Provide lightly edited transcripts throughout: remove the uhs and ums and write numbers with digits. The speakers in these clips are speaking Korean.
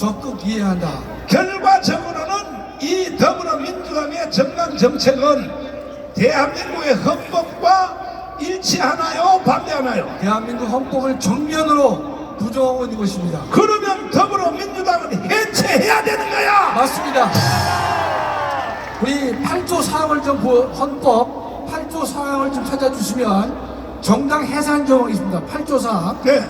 적극 이해한다. 결과적으로는 이 더불어민주당의 정강 정책은 대한민국의 헌법과 일치하나요? 반대하나요? 대한민국 헌법을 정면으로 부정하고 있는 것입니다. 그러면 더불어민주당은 해체해야 되는 거야. 맞습니다. 우리 8조 사항을 좀 헌법 8조 사항을 좀 찾아주시면 정당 해산 정황이 있습니다. 8조 사항. 네.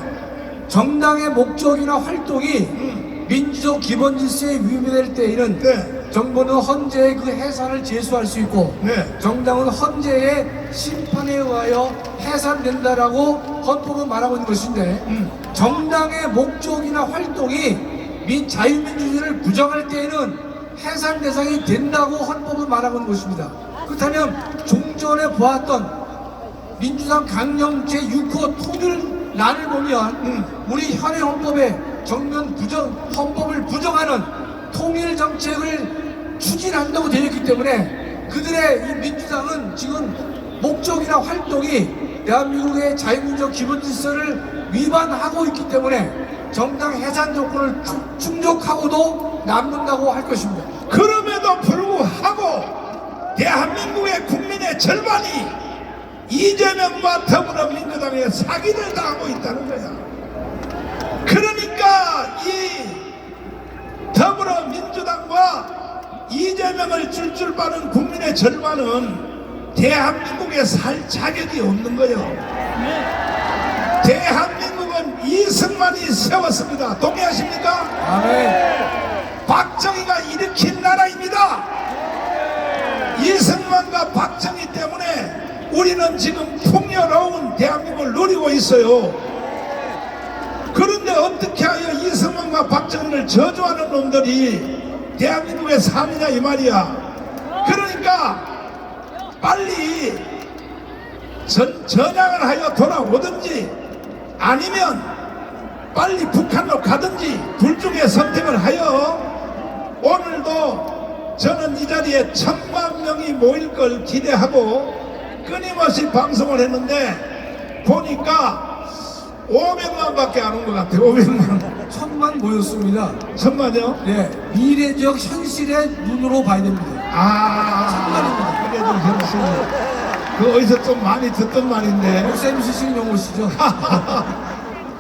정당의 목적이나 활동이 민주적 기본 질서에 위배될 때에는 네. 정부는 헌재에 그 해산을 제소할 수 있고 네. 정당은 헌재의 심판에 의하여 해산된다라고 헌법은 말하고 있는 것인데 정당의 목적이나 활동이 자유민주주의를 부정할 때에는 해산 대상이 된다고 헌법은 말하고 있는 것입니다. 그렇다면 종전에 보았던 민주당 강령 제6호 통일란을 보면 우리 현행 헌법에 정면 헌법을 부정하는 통일 정책을 추진한다고 되어 있기 때문에 그들의 이 민주당은 지금 목적이나 활동이 대한민국의 자유민주적 기본 질서를 위반하고 있기 때문에 정당 해산 조건을 충족하고도 남는다고 할 것입니다. 그럼에도 불구하고 대한민국의 국민의 절반이 이재명과 더불어민주당의 사기를 당하고 있다는 거야. 그러니까 이 더불어민주당과 이재명을 줄줄 빠는 국민의 절반은 대한민국에 살 자격이 없는 거예요. 대한민국은 이승만이 세웠습니다. 동의하십니까? 아멘. 박정희가 일으킨 나라입니다. 이승만과 박정희 때문에 우리는 지금 풍요로운 대한민국을 누리고 있어요. 그런데 어떻게 하여 이승만과 박정희를 저주하는 놈들이 대한민국에 사느냐 이 말이야. 그러니까 빨리 전향을 하여 돌아오든지 아니면 빨리 북한으로 가든지 둘 중에 선택을 하여 오늘도 저는 이 자리에 1000만 명이 모일 걸 기대하고 끊임없이 방송을 했는데 보니까 500만 밖에 안 온 것 같아요. 500만. 1000만 모였습니다. 1000만이요? 네, 미래적 현실의 눈으로 봐야 됩니다. 아, 그래도 현실. 그 어디서 좀 많이 듣던 말인데. 목사님 쓰시는 용어시죠?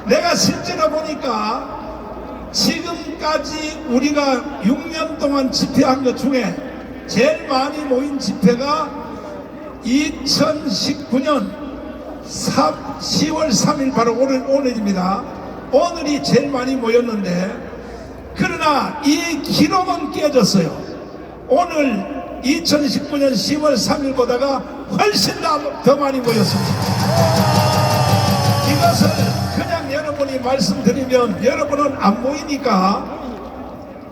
내가 실제로 보니까 지금까지 우리가 6년 동안 집회한 것 중에 제일 많이 모인 집회가 2019년 10월 3일 바로 오늘입니다. 오늘이 제일 많이 모였는데 그러나 이 기록은 깨졌어요. 오늘 2019년 10월 3일보다가 훨씬 더 많이 모였습니다. 이것을 그냥 여러분이 말씀드리면 여러분은 안 보이니까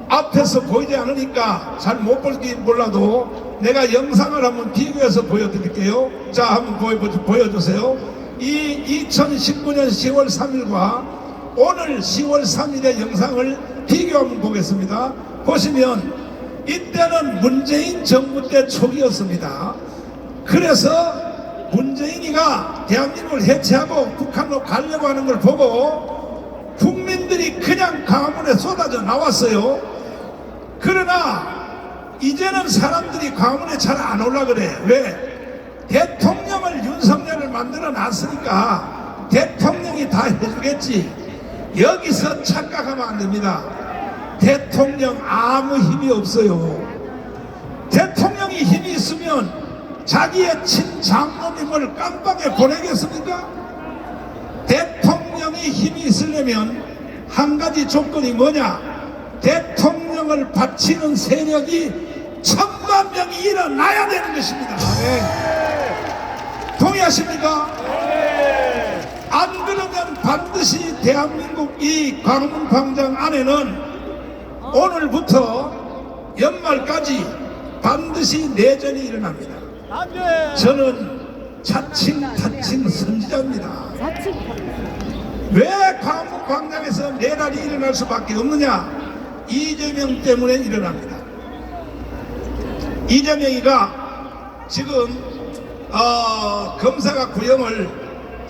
앞에서 보이지 않으니까 잘 못 볼지 몰라도 내가 영상을 한번 비교해서 보여드릴게요. 자, 한번 보여주세요. 이 2019년 10월 3일과 오늘 10월 3일의 영상을 비교 한번 보겠습니다. 보시면 이때는 문재인 정부 때 초기였습니다. 그래서 문재인이가 대한민국을 해체하고 북한으로 가려고 하는 걸 보고 국민들이 그냥 광화문에 쏟아져 나왔어요. 그러나 이제는 사람들이 광화문에 잘 안 올라 그래. 왜? 대통령을 윤석열을 만들어 놨으니까 대통령이 다 해주겠지. 여기서 착각하면 안 됩니다. 대통령 아무 힘이 없어요. 대통령이 힘이 있으면 자기의 친장모님을 깜빵에 보내겠습니까? 대통령이 힘이 있으려면 한 가지 조건이 뭐냐? 대통령을 바치는 세력이 1000만 명이 일어나야 되는 것입니다. 동의하십니까? 안 그러면 반드시 대한민국 이 광화문 광장 안에는 오늘부터 연말까지 반드시 내전이 일어납니다. 저는 자칭 타칭 선지자입니다. 왜 광화문 광장에서 내란이 일어날 수밖에 없느냐? 이재명 때문에 일어납니다. 이재명이가 지금 검사가 구형을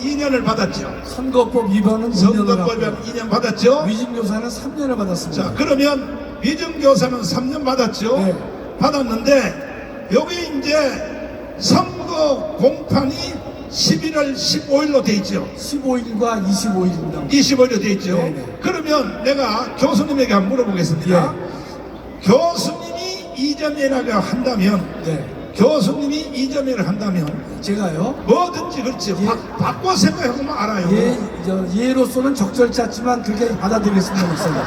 2년을 받았죠. 선거법 위반은 2년을 선거법 하고요. 2년 받았죠. 위증교사는 3년을 받았습니다. 자, 그러면 위증교사는 3년 받았죠. 네. 받았는데 여기 이제 선거 공판이 11월 15일로 돼 있죠. 15일과 25일입니다. 25일로 돼 있죠. 네네. 그러면 내가 교수님에게 한번 물어보겠습니다. 예. 교수님이 이재명이라고 한다면, 네. 교수님이 이재명을 한다면 제가요. 뭐든지 그렇지. 예. 바꿔 생각해보면 알아요. 예로서는 적절치 않지만 그렇게 받아들이겠습니다, 목사님.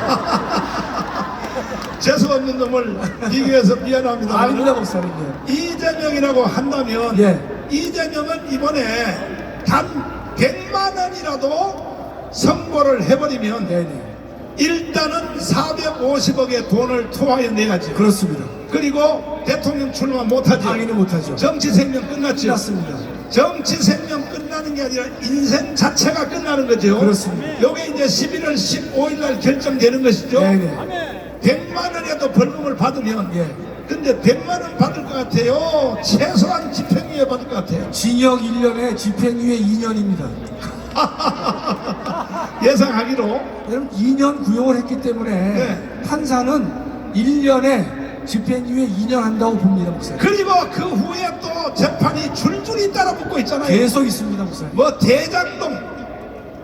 재수없는 놈을 비교해서 미안합니다. 아닙니다, 목사님. 이재명이라고 한다면 예. 이재명은 이번에 단 100만 원이라도 선고를 해버리면 네네. 일단은 450억의 돈을 투하해 내야지. 그렇습니다. 그리고 대통령 출마 못하죠. 당연히 못하죠. 정치 생명 끝났죠. 끝났습니다. 정치 생명 끝나는 게 아니라 인생 자체가 끝나는 거죠. 그렇습니다. 요게 이제 11월 15일 날 결정되는 것이죠. 네네. 100만 원이라도 벌금을 받으면 예. 근데 100만 원 받을 것 같아요. 최소한 집행유예 받을 것 같아요. 징역 1년에 집행유예 2년입니다. 예상하기로. 여러분 2년 구형을 했기 때문에 네. 판사는 1년에 집행유예 2년 한다고 봅니다, 목사님. 그리고 그 후에 또 재판이 줄줄이 따라붙고 있잖아요. 계속 있습니다, 목사님. 뭐 대장동,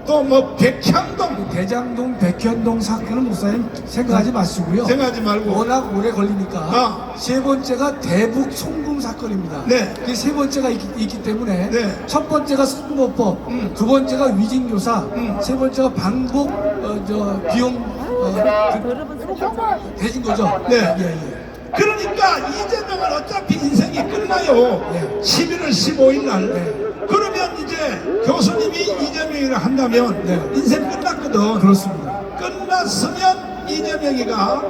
또 뭐 백향동. 대장동, 백현동 사건은 목사님 생각하지 마시고요. 생각하지 말고. 워낙 오래 걸리니까 세 번째가 대북 송금 사건입니다. 네. 그게 세 번째가 있기 때문에 네. 첫 번째가 선거법, 두 번째가 위증교사, 세 번째가 방북 비용 대진 거죠. 네. 예, 예. 그러니까 이재명은 어차피 인생이 끝나요. 네. 11월 15일 날. 네. 그러면 이제 교수님이 이재명이라 한다면 네. 인생 끝났거든. 그렇습니다. 끝났으면 이재명이가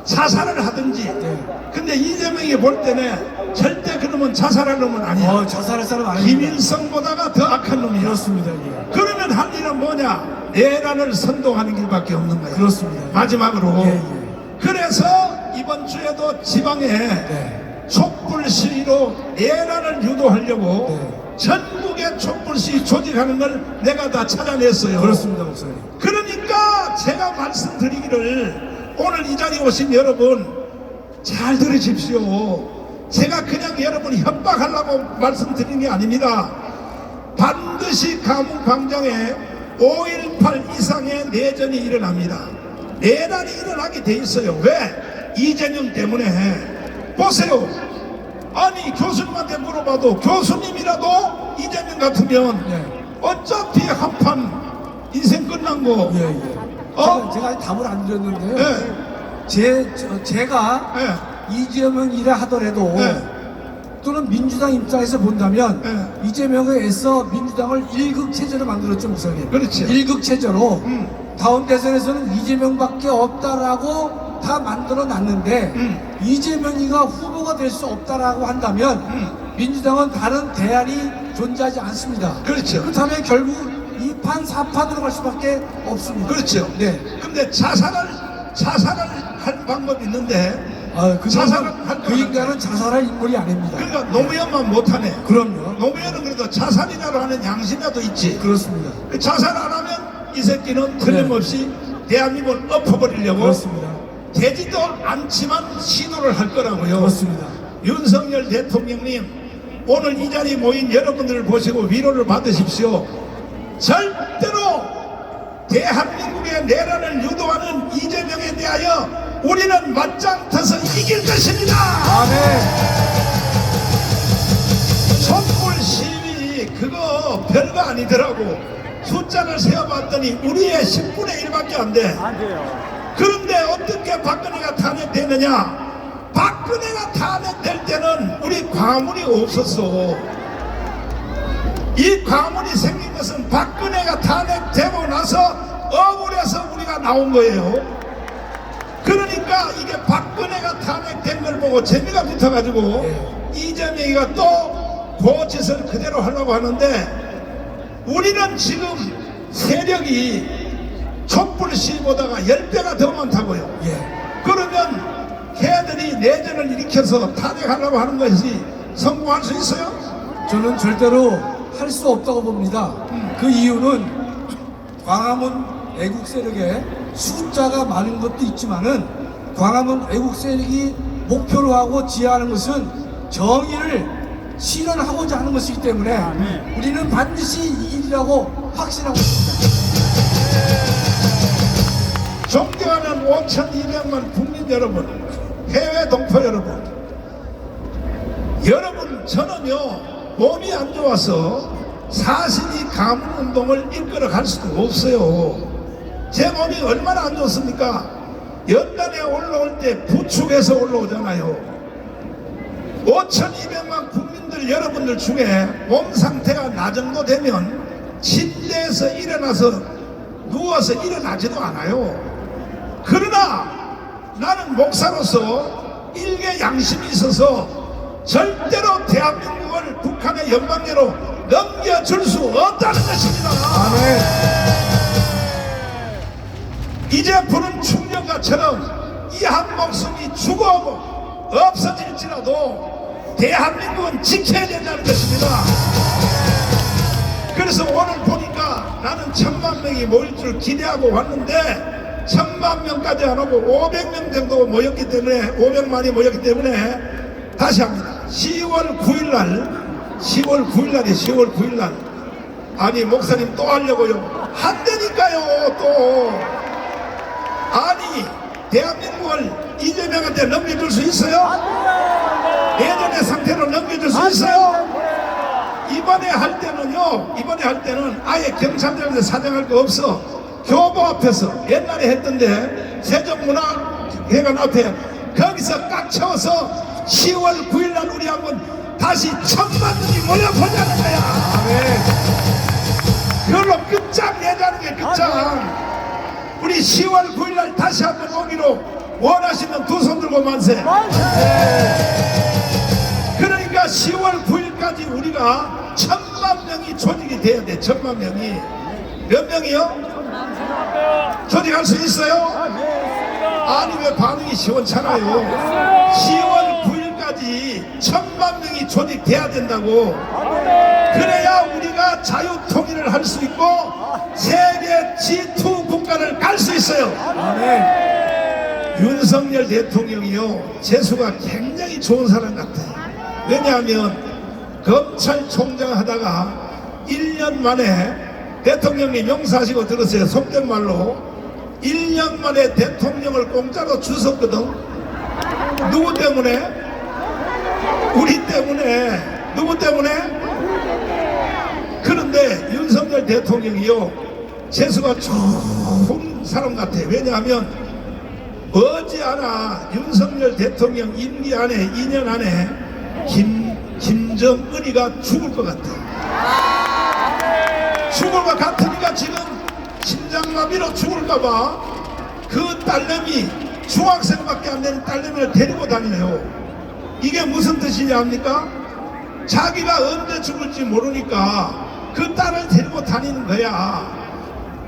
자살을 하든지. 네. 근데 이재명이 볼 때는 절대 그놈은 자살할 놈은 아니야. 자살할 사람 아닙니다. 김일성보다가 더 악한 놈이야. 그렇습니다. 예. 그러면 할 일은 뭐냐? 내란을 선동하는 길밖에 없는 거야. 그렇습니다. 마지막으로. 예, 예. 그래서 이번 주에도 지방에 네. 촛불 시위로 내란을 유도하려고 네. 전국에 촛불 시위 조직하는 걸 내가 다 찾아냈어요. 그렇습니다, 목사님. 그러니까 제가 말씀드리기를 오늘 이 자리에 오신 여러분 잘 들으십시오. 제가 그냥 여러분 협박하려고 말씀드리는 게 아닙니다. 반드시 감옥광장에 5.18 이상의 내전이 일어납니다. 내란이 일어나게 돼 있어요. 왜? 이재명 때문에. 보세요. 아니 교수님한테 물어봐도 교수님이라도 이재명 같으면 네. 어차피 한판 인생 끝난 거. 예, 예. 제가 아직 답을 안 드렸는데요. 네. 제가 네. 이재명이라 하더라도 네. 또는 민주당 입장에서 본다면 네. 이재명에 애써 민주당을 일극 체제로 만들었죠, 목사님. 그렇죠. 일극 체제로 다음 대선에서는 이재명밖에 없다라고 다 만들어 놨는데 이재명이가 후보가 될 수 없다라고 한다면 민주당은 다른 대안이 존재하지 않습니다. 그렇죠. 그렇다면 결국 2판 4판으로 갈 수밖에 없습니다. 그렇죠. 네. 근데 자살을 할 방법이 있는데 그 인간은 자살할 인물이 아닙니다. 그러니까 노무현만 못하네. 그럼요. 노무현은 그래도 자살이라도 하는 양심이라도 있지. 그렇습니다. 자살 안 하면 이 새끼는 틀림없이 대한민국을 엎어버리려고 그렇습니다. 되지도 않지만 시도를 할 거라고요. 그렇습니다. 윤석열 대통령님, 오늘 이 자리에 모인 여러분들을 보시고 위로를 받으십시오. 절대로 대한민국의 내란을 유도하는 이재명에 대하여 우리는 맞짱 터서 이길 것입니다. 아멘. 촛불 시위 그거 별거 아니더라고. 숫자를 세어봤더니 우리의 10분의 1밖에 안 돼. 그런데 어떻게 박근혜가 탄핵되느냐? 박근혜가 탄핵될 때는 우리 과문이 없었어. 이 과문이 생긴 것은 박근혜가 탄핵되고 나서 억울해서 우리가 나온 거예요. 그러니까 이게 박근혜가 탄핵된 걸 보고 재미가 붙어가지고 이재명이가 또 그 짓을 그대로 하려고 하는데 우리는 지금 세력이 촛불 시위보다가 10배가 더 많다고요. 예. 그러면 걔들이 내전을 일으켜서 탄핵하려고 하는 것이 성공할 수 있어요? 저는 절대로 할 수 없다고 봅니다. 그 이유는 광화문 애국 세력의 숫자가 많은 것도 있지만은 광화문 애국 세력이 목표로 하고 지향하는 것은 정의를 실현하고자 하는 것이기 때문에 우리는 반드시 이기리라고 확신하고 있습니다. 존경하는 5,200만 국민 여러분, 해외 동포 여러분, 저는요 몸이 안 좋아서 사실이 가문운동을 이끌어 갈 수도 없어요. 제 몸이 얼마나 안 좋습니까? 연단에 올라올 때 부축해서 올라오잖아요. 5,200만 국민들 여러분들 중에 몸 상태가 나 정도 되면 침대에서 일어나서 누워서 일어나지도 않아요. 그러나 나는 목사로서 일개 양심이 있어서 절대로 대한민국을 북한의 연방제로 넘겨줄 수 없다는 것입니다. 이제 부른 충령가처럼 이 한 목숨이 죽어오고 없어질지라도 대한민국은 지켜야 된다는 것입니다. 그래서 오늘 보니까 나는 1,000만 명이 모일 줄 기대하고 왔는데 1,000만 명까지 안 오고 500명 정도 모였기 때문에 500만이 모였기 때문에 다시 합니다. 10월 9일날 아니 목사님 또 하려고요? 한다니까요. 또 아니 대한민국을 이재명한테 넘겨줄 수 있어요? 예전의 상태로 넘겨줄 수 있어요? 이번에 할 때는 아예 경찰들한테 사정할 거 없어. 교보 앞에서 옛날에 했던데 세종문화회관 앞에 거기서 꽉 채워서 10월 9일날 우리 한번 다시 1,000만 명이 모여보자는 거야. 그걸로 끝장내자는 게 끝장. 우리 10월 9일날 다시 한번 오기로 원하시면 두 손 들고 만세. 그러니까 10월 9일까지 우리가 1,000만 명이 조직이 돼야 돼. 1,000만 명이. 몇 명이요? 조직할 수 있어요? 아니 왜 반응이 시원찮아요? 10월 9일까지 1,000만 명이 조직돼야 된다고. 그래야 우리가 자유통일을 할 수 있고 세계 G2 국가를 갈 수 있어요. 윤석열 대통령이요 재수가 굉장히 좋은 사람 같아요. 왜냐하면 검찰총장 하다가 1년 만에 대통령님 용서하시고 들으세요. 속된 말로 1년 만에 대통령을 공짜로 주셨거든. 누구 때문에? 우리 때문에. 누구 때문에? 그런데 윤석열 대통령이요 재수가 좋은 사람 같아. 왜냐하면 머지않아 윤석열 대통령 임기 안에 2년 안에 김정은이가 죽을 것 같아. 죽을 것 같으니까 지금 심장마비로 죽을까봐 그 딸내미 중학생밖에 안 되는 딸내미를 데리고 다니네요. 이게 무슨 뜻이냐 합니까? 자기가 언제 죽을지 모르니까 그 딸을 데리고 다니는 거야.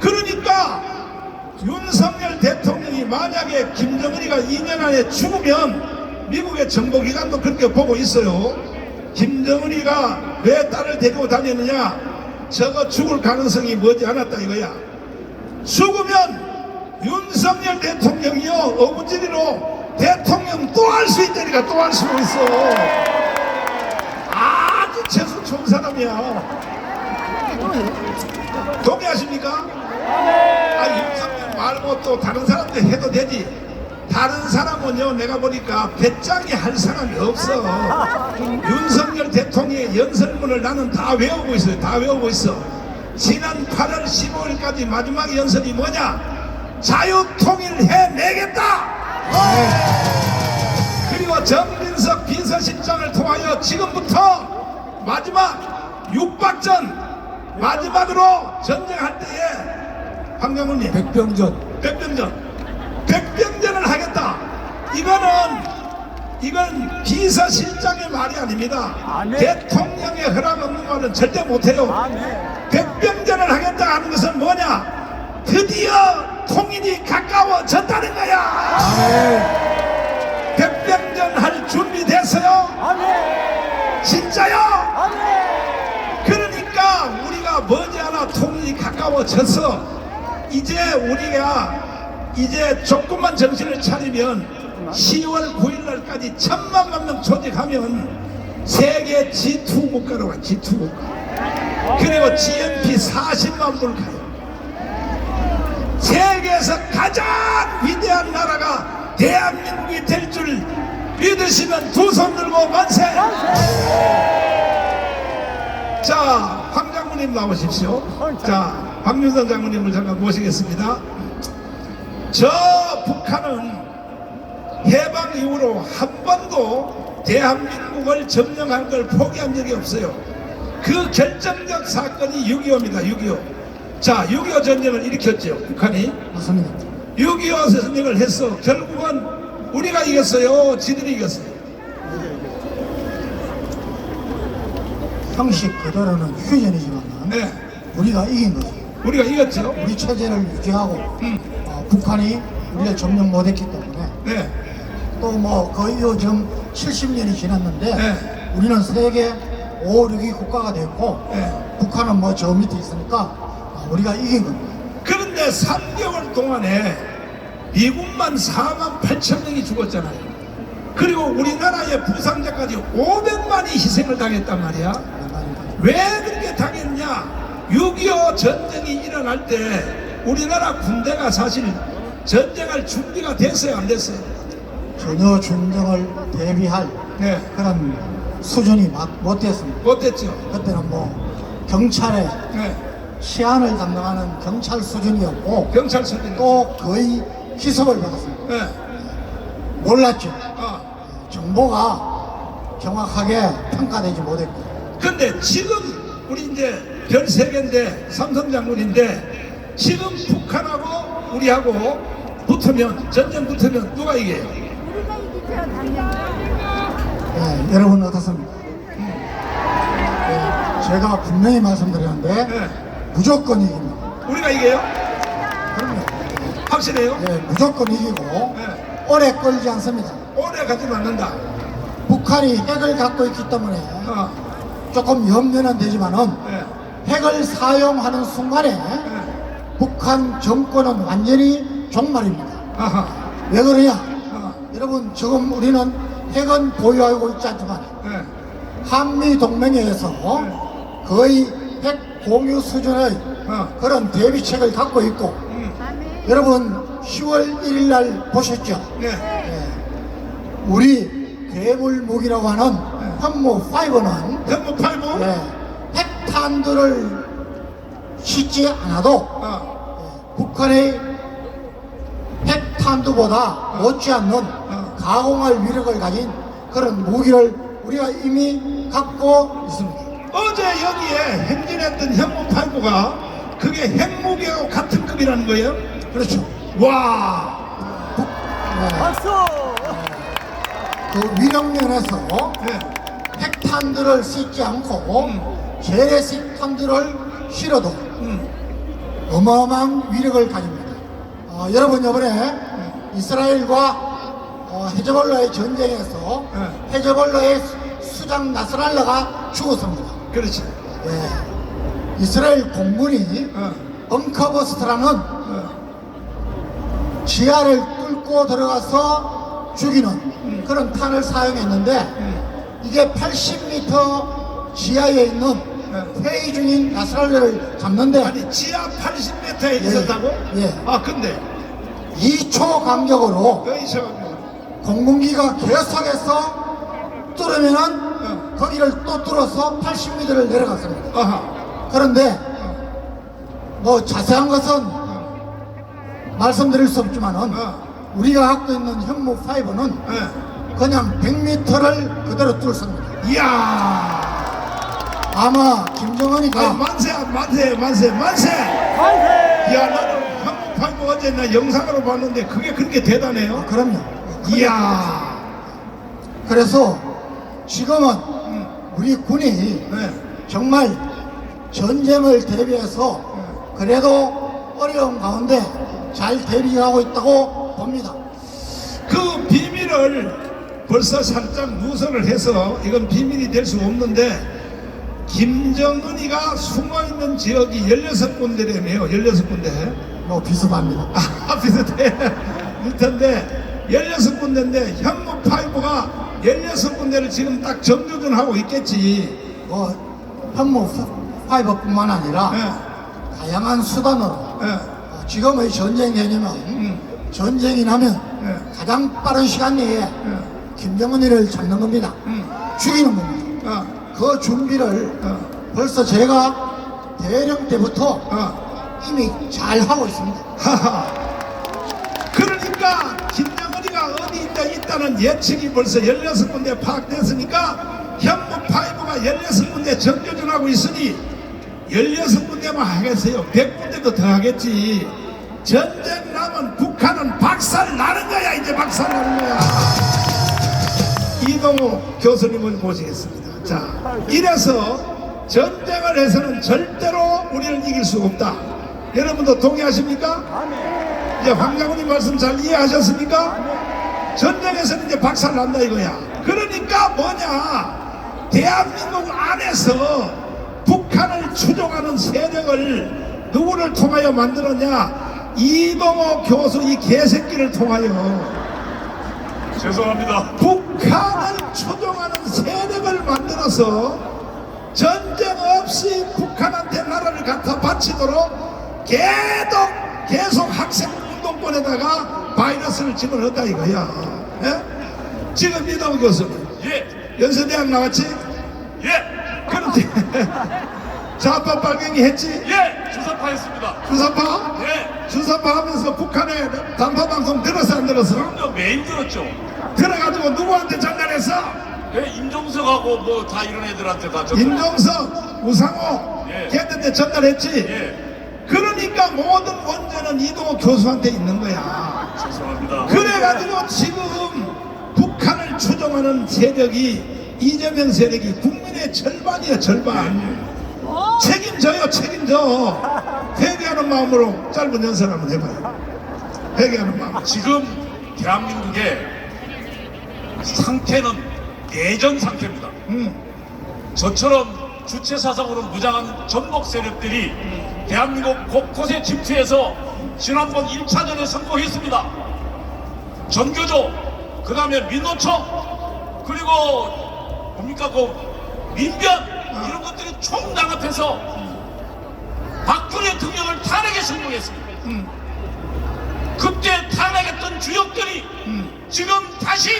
그러니까 윤석열 대통령이 만약에 김정은이가 2년 안에 죽으면 미국의 정보기관도 그렇게 보고 있어요. 김정은이가 왜 딸을 데리고 다녔느냐? 저거 죽을 가능성이 머지않았다 이거야. 죽으면 윤석열 대통령이요 어부지리로 대통령 또 할 수 있다니까. 또 할 수 있어. 아주 재수 좋은 사람이야. 동의하십니까? 윤석열 말고 또 다른 사람들 해도 되지. 다른 사람은요 내가 보니까 배짱이 할 사람이 없어. 윤석열 대통령의 연설문을 나는 다 외우고 있어요. 다 외우고 있어. 지난 8월 15일까지 마지막 연설이 뭐냐? 자유통일 해내겠다. 그리고 정진석 비서실장을 통하여 지금부터 마지막 육박전 마지막으로 전쟁할 때에 황경훈님 백병전을 하겠다. 이건 비서실장의 말이 아닙니다. 대통령의 허락 없는 말은 절대 못해요. 백병전을 하겠다 하는 것은 뭐냐? 드디어 통일이 가까워졌다는 거야. 백병전 할 준비 됐어요? 진짜요? 그러니까 싸워져서 이제 우리가 이제 조금만 정신을 차리면 10월 9일 날까지 1,000만 명 조직하면 세계 G2 국가로 가. G2 국가. 그리고 GNP 40만 불 가요. 세계에서 가장 위대한 나라가 대한민국이 될 줄 믿으시면 두 손 들고 만세! 자, 황 장군님 나오십시오. 자, 박윤선 장군님을 잠깐 모시겠습니다. 저 북한은 해방 이후로 한 번도 대한민국을 점령할 걸 포기한 적이 없어요. 그 결정적 사건이 6.25입니다. 6.25. 자, 6.25 전쟁을 일으켰죠, 북한이. 맞습니다. 6.25 전쟁을 해서 결국은 우리가 이겼어요, 지들이 이겼어요. 형식 그대로는 휴전이지만 네, 우리가 이긴 거죠. 우리가 이겼죠. 우리 체제를 유지하고 북한이 우리를 점령 못했기 때문에 네, 또 뭐 거의 지금 70년이 지났는데 네. 우리는 세계 5, 6위 국가가 됐고 네. 북한은 뭐 저 밑에 있으니까 우리가 이긴 겁니다. 그런데 3개월 동안에 미군만 4만 8천 명이 죽었잖아요. 그리고 우리나라의 부상자까지 500만이 희생을 당했단 말이야. 왜 그렇게 당했냐? 6.25 전쟁이 일어날 때 우리나라 군대가 사실 전쟁할 준비가 됐어요, 안 됐어요? 전혀 전쟁을 대비할 네, 그런 수준이 못 됐습니다. 못됐죠. 그때는 뭐 경찰의 네, 치안을 담당하는 경찰 수준이었고 경찰 수준. 또 거의 기습을 받았습니다. 네, 몰랐죠. 어. 정보가 정확하게 평가되지 못했고. 근데 지금 우리 이제 별 3개인데 삼성 장군인데 지금 북한하고 우리하고 붙으면 전쟁 붙으면 누가 이겨요? 우리가 이기죠, 당연히. 네, 여러분 어떻습니까? 네, 제가 분명히 말씀드렸는데 네. 무조건 이깁니다. 우리가 이겨요? 그럼요. 확실해요? 네, 무조건 이기고 네. 오래 끌지 않습니다. 오래 가지 않는다. 북한이 핵을 갖고 있기 때문에 어. 조금 염려는 되지만은 네. 핵을 사용하는 순간에 네. 북한 정권은 완전히 종말입니다. 아하. 왜 그러냐? 어. 여러분 지금 우리는 핵은 보유하고 있지 않지만 네. 한미 동맹에서 거의 핵 공유 수준의 그런 대비책을 갖고 있고 여러분 10월 1일 날 보셨죠? 네. 우리 괴물 무기라고 하는 현무 5는 전부 팔고. 핵탄두를 싣지 않아도 어. 북한의 핵탄두보다 못지않는 가공할 위력을 가진 그런 무기를 우리가 이미 갖고 있습니다. 어제 여기에 행진했던 현무 8구가 그게 핵무기하고 같은 급이라는 거예요? 그렇죠. 와. 그 위력면에서 네. 핵탄두를 싣지 않고 재래식 탄두를 실어도 어마어마한 위력을 가집니다. 여러분 이번에 이스라엘과 헤즈볼라의 전쟁에서 헤즈볼라의 수장 나스랄라가 죽었습니다. 그렇지. 이스라엘 공군이 벙커버스트라는 지하를 뚫고 들어가서 죽이는 그런 탄을 사용했는데 이게 80m 지하에 있는 회의 중인 나스랄라를 잡는데 아니 지하 80m에 있었다고? 예. 아 근데 2초 간격으로 여기서 공군기가 계속해서 뚫으면은 거기를 또 뚫어서 80m를 내려갔습니다. 아하. 그런데 뭐 자세한 것은 말씀드릴 수 없지만은 우리가 갖고 있는 현무 5는 그냥 100m를 그대로 뚫습니다. 이야. 아마 김정은이가 만세 만세 만세 만세. 야 나는 현무 8구 어제 나 영상으로 봤는데 그게 그렇게 대단해요? 그럼요. 이야. 그래서 지금은 우리 군이 정말 전쟁을 대비해서 그래도 어려운 가운데 잘 대비하고 있다고 봅니다. 그 비밀을 벌써 살짝 누설을 해서 이건 비밀이 될 수 없는데 김정은이가 숨어있는 지역이 16군데라며요. 16군데. 뭐 비슷합니다. 아, 비슷해. 비슷한데 16군데인데 현무5가 16군데를 지금 딱 정조준하고 있겠지. 뭐 현무 파이버뿐만 아니라 예, 다양한 수단으로 예, 지금의 전쟁 개념은 전쟁이 나면 예, 가장 빠른 시간 내에 예, 김정은이를 잡는 겁니다. 죽이는 겁니다. 그 준비를 벌써 제가 대령 때부터 이미 잘 하고 있습니다. 하하. 그러니까 김정은이가 어디 있다는 예측이 벌써 16군데 파악됐으니까 현무5가 16군데 정교준하고 있으니 16군데만 하겠어요. 100군데도 더 하겠지. 전쟁 나면 북한은 박살 나는 거야. 이제 박살 나는 거야. 이동호 교수님을 모시겠습니다. 자, 이래서 전쟁을 해서는 절대로 우리를 이길 수 없다. 여러분도 동의하십니까? 이제 황 장군님 말씀 잘 이해하셨습니까? 전쟁에서는 이제 박살 난다 이거야. 그러니까 뭐냐, 대한민국 안에서 북한을 추종하는 세력을 누구를 통하여 만들었냐? 이동호 교수 이 개새끼를 통하여 죄송합니다. 북한을 추종하는 세력을 만들어서 전쟁 없이 북한한테 나라를 갖다 바치도록 계속 학생 운동권에다가 바이러스를 집어넣었다 이거야. 예? 지금 이동호 교수님 예, 연세대학 나왔지? 예, 그런데 좌파 빨갱이 했지? 예, 주사파였습니다. 주사파? 예, 주사파 하면서 북한에 단파방송 들었어 안 들었어? 그럼요, 매일 들었죠. 들어가지고 누구한테 장난했어? 예, 임종석하고 뭐 다 이런 애들한테 다 저. 임종석, 우상호 예. 걔한테 전달했지? 예, 그러니까 모든 원죄는 이동호 교수한테 있는 거야. 죄송합니다. 그래가지고 지금 북한을 추종하는 세력이 이재명 세력이 국민의 절반이에요. 절반. 책임져요. 책임져. 회개하는 마음으로 짧은 연설 한번 해봐요. 회개하는 마음. 지금 대한민국의 상태는 내전 상태입니다. 저처럼 주체 사상으로 무장한 전복 세력들이 대한민국 곳곳에 침투해서 지난번 1차전에 성공했습니다. 전교조, 그 다음에 민노총, 그리고 뭡니까 그 민변 이런 것들이 총당합해서 박근혜 대통령을 탄핵에 성공했습니다. 그때 탄핵했던 주역들이 지금 다시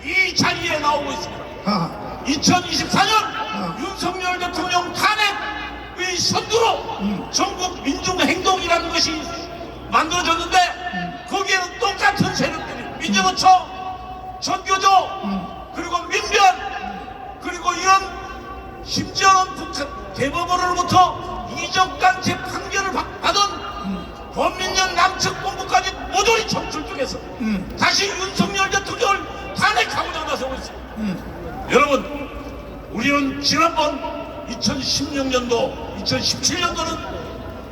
이 자리에 나오고 있습니다. 아, 2024년 윤석열 대통령 탄핵의 선두로 전국 민중행동이라는 것이 만들어졌는데 거기에는 똑같은 세력들이 민주노총, 전교조, 그리고 민변, 그리고 이런 심지어는 북한 대법원으로부터 이적간제 판결을 받은 범민련 남측 본부까지 모조리 총출동해서 다시 윤석열 대통령을 탄핵하고자 나서고 있습니다. 여러분, 우리는 지난번 2016년도, 2017년도는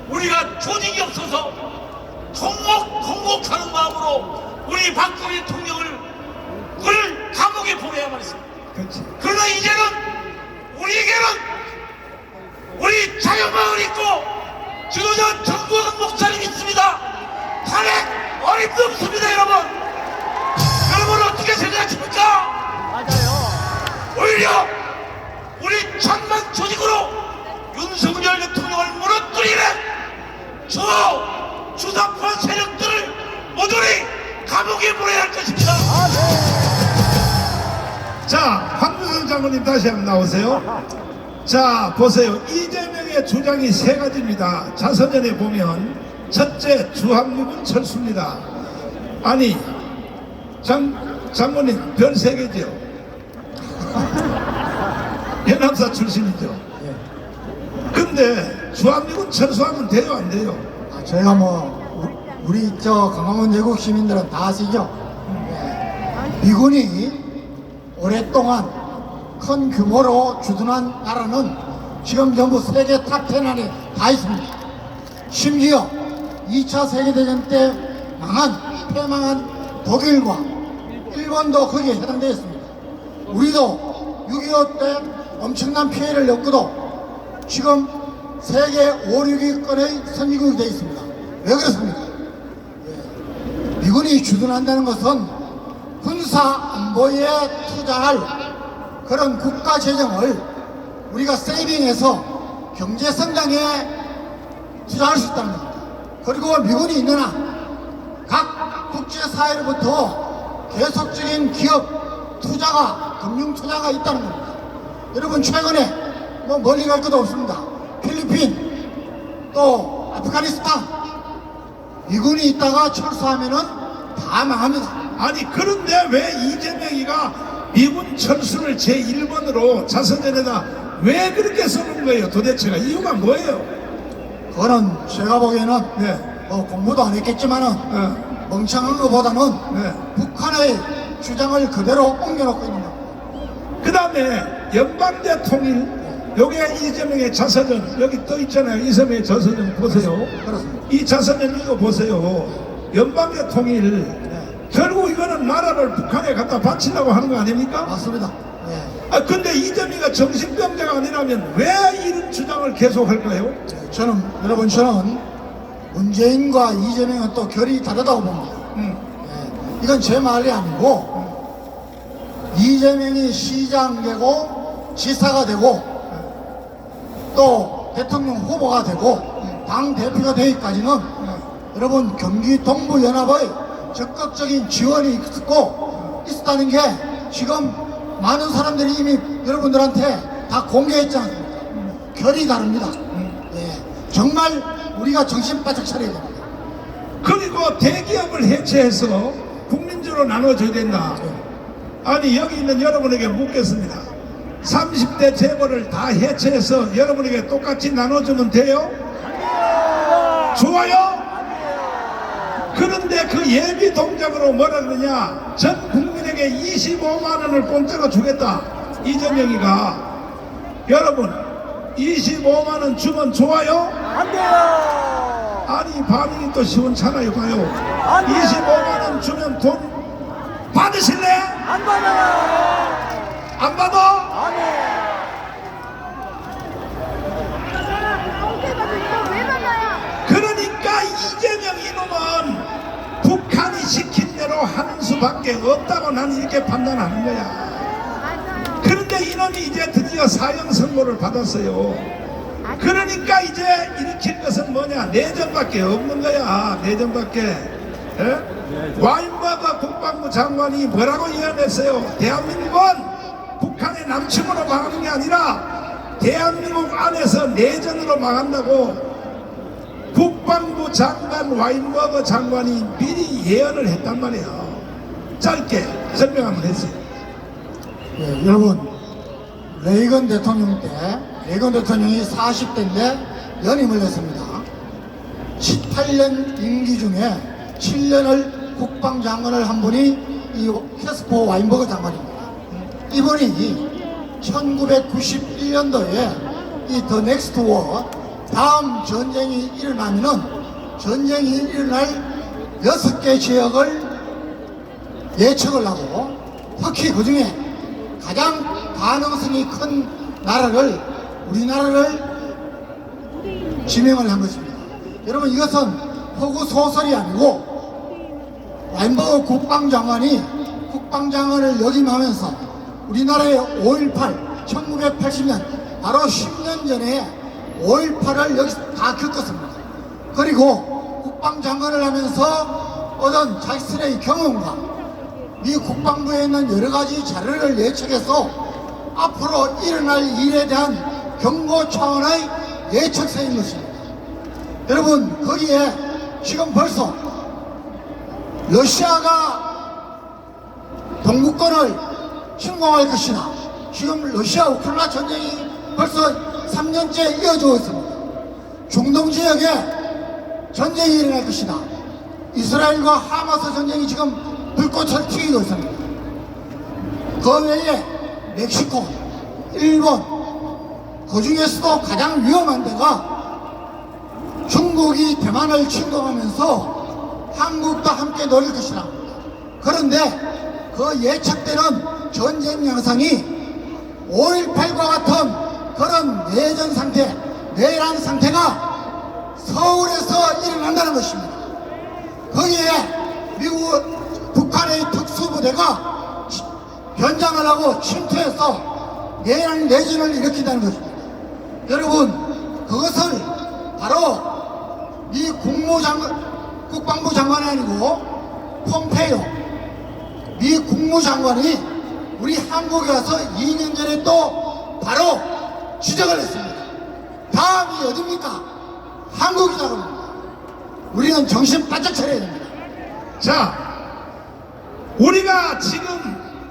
우리가 조직이 없어서 통곡하는 마음으로 우리 박근혜 대통령을 감옥에 보내야만 했습니다. 그렇지. 그러나 이제는 우리에게는 우리 자유마을 있고 지도자 정국원 목사님 있습니다. 탄핵 어림도 없습니다. 여러분 어떻게 생각하십니까? 맞아요. 오히려 우리 천만 조직으로 윤석열 대통령을 무너뜨리는 저 주사파 세력들을 모조리 감옥에 보내야 할 것입니다. 자, 황교안 장관님 다시 한번 나오세요. 자, 보세요. 이재명의 주장이 세 가지입니다. 자서전에 보면 첫째, 주한미군 철수입니다. 아니, 장관님 별 세 개죠. 연합사 출신이죠. 근데 주한미군 철수하면 돼요, 안 돼요? 저희가 뭐 우리 저 강화문 외국 시민들은 다 아시죠? 미군이 오랫동안 큰 규모로 주둔한 나라는 지금 전부 세계 탑10 안에 다 있습니다. 심지어 2차 세계대전 때 패망한 독일과 일본도 거기에 해당되어 있습니다. 우리도 6.25 때 엄청난 피해를 겪고도 지금 세계 5, 6위권의 선진국이 되어 있습니다. 왜 그렇습니까? 예. 미군이 주둔한다는 것은 군사 안보에 투자할 그런 국가 재정을 우리가 세이빙해서 경제 성장에 투자할 수 있다는 겁니다. 그리고 미군이 있는 한 각 국제사회로부터 계속적인 기업 투자가, 금융 투자가 있다는 겁니다. 여러분, 최근에 뭐 멀리 갈 것도 없습니다. 필리핀, 또 아프가니스탄, 미군이 있다가 철수하면은 다 망합니다. 아니 그런데 왜 이재명이가 미군 철수를 제1번으로 자서전에다 왜 그렇게 쓰는 거예요? 도대체가 이유가 뭐예요? 그거는 제가 보기에는 네. 뭐 공부도 안 했겠지만은 멍청한 것보다는 네. 북한의 주장을 그대로 옮겨놓고 있는 겁니다. 그 다음에 연방제 통일, 요게 이재명의 자서전, 여기 떠 있잖아요. 이재명의 자서전 보세요. 그렇습니다. 이 자서전 이거 보세요. 연방제 통일, 결국 이거는 나라를 북한에 갖다 바치려고 하는 거 아닙니까? 맞습니다. 예. 아 근데 이재명이가 정신병자가 아니라면 왜 이런 주장을 계속 할까요? 저는 문재인과 이재명은 또 결이 다르다고 봅니다. 예. 이건 제 말이 아니고 이재명이 시장 되고 지사가 되고 또 대통령 후보가 되고 당 대표가 되기까지는 여러분 경기 동부연합의 적극적인 지원이 있었다는 게 지금 많은 사람들이 이미 여러분들한테 다 공개했지 않습니까? 결이 다릅니다. 예. 정말 우리가 정신 바짝 차려야 됩니다. 그리고 대기업을 해체해서 국민주로 나눠줘야 된다. 아니 여기 있는 여러분에게 묻겠습니다. 30대 재벌을 다 해체해서 여러분에게 똑같이 나눠주면 돼요? 좋아요? 그런데 그 예비 동작으로 뭐라 그러냐, 전 국민에게 25만 원을 공짜로 주겠다. 이재명이가. 여러분 25만 원 주면 좋아요? 안 돼요. 아니 반응이 또 시원찮아요. 봐요. 안 돼요. 25만 원 주면 돈 받으실래? 안 받아요. 안 받아? 안 해. 어깨 받으니까 왜 만나요? 그러니까 이재명 이놈은 북한이 시킨 대로 하는 수밖에 없다고 나는 이렇게 판단하는 거야. 맞아요. 그런데 이놈이 이제 드디어 사형 선고를 받았어요. 그러니까 이제 일으킬 것은 뭐냐? 내전밖에 없는 거야. 내전밖에. 에? 와인버거 국방부 장관이 뭐라고 이야기했어요? 대한민국은 북한의 남침으로 망하는 게 아니라 대한민국 안에서 내전으로 망한다고 국방부 장관 와인버거 장관이 미리 예언을 했단 말이에요. 짧게 설명 한번 해주세요. 예, 여러분, 레이건 대통령 때, 레이건 대통령이 40대인데 연임을 했습니다. 18년 임기 중에 7년을 국방장관을 한 분이 이 캐스퍼 와인버거 장관입니다. 이분이 1991년도에 이 더 넥스트 워, 다음 전쟁이 일어나면은 전쟁이 일어날 6개 지역을 예측을 하고 특히 그 중에 가장 가능성이 큰 나라를, 우리나라를 지명을 한 것입니다. 여러분, 이것은 허구 소설이 아니고 와인버거 국방장관을 역임하면서 우리나라의 5.18 1980년 바로 10년 전에 5.18을 여기서 다 겪었습니다. 그리고 국방장관을 하면서 얻은 자신의 경험과 미 국방부에 있는 여러 가지 자료를 예측해서 앞으로 일어날 일에 대한 경고 차원의 예측서인 것입니다. 여러분, 거기에 지금 벌써 러시아가 동구권을 침공할 것이나 지금 러시아 우크라이나 전쟁이 벌써 3년째 이어지고 있습니다. 중동 지역에 전쟁이 일어날 것이나 이스라엘과 하마스 전쟁이 지금 불꽃을 튀기고 있습니다. 그 외에 멕시코, 일본, 그 중에서도 가장 위험한 데가 중국이 대만을 침공하면서 한국도 함께 노릴 것이라. 그런데 그 예측되는 전쟁 양상이 5.18과 같은 그런 내전 상태, 내란 상태가 서울에서 일어난다는 것입니다. 거기에 미국, 북한의 특수부대가 변장을 하고 침투해서 내전을 일으킨다는 것입니다. 여러분, 그것을 바로 미 국방부 장관이 아니고 폼페이오 미 국무장관이 우리 한국에 와서 2년 전에 또 바로 지적을 했습니다. 다음이 어딥니까? 한국이다 그럽니다. 우리는 정신 바짝 차려야 됩니다. 자, 우리가 지금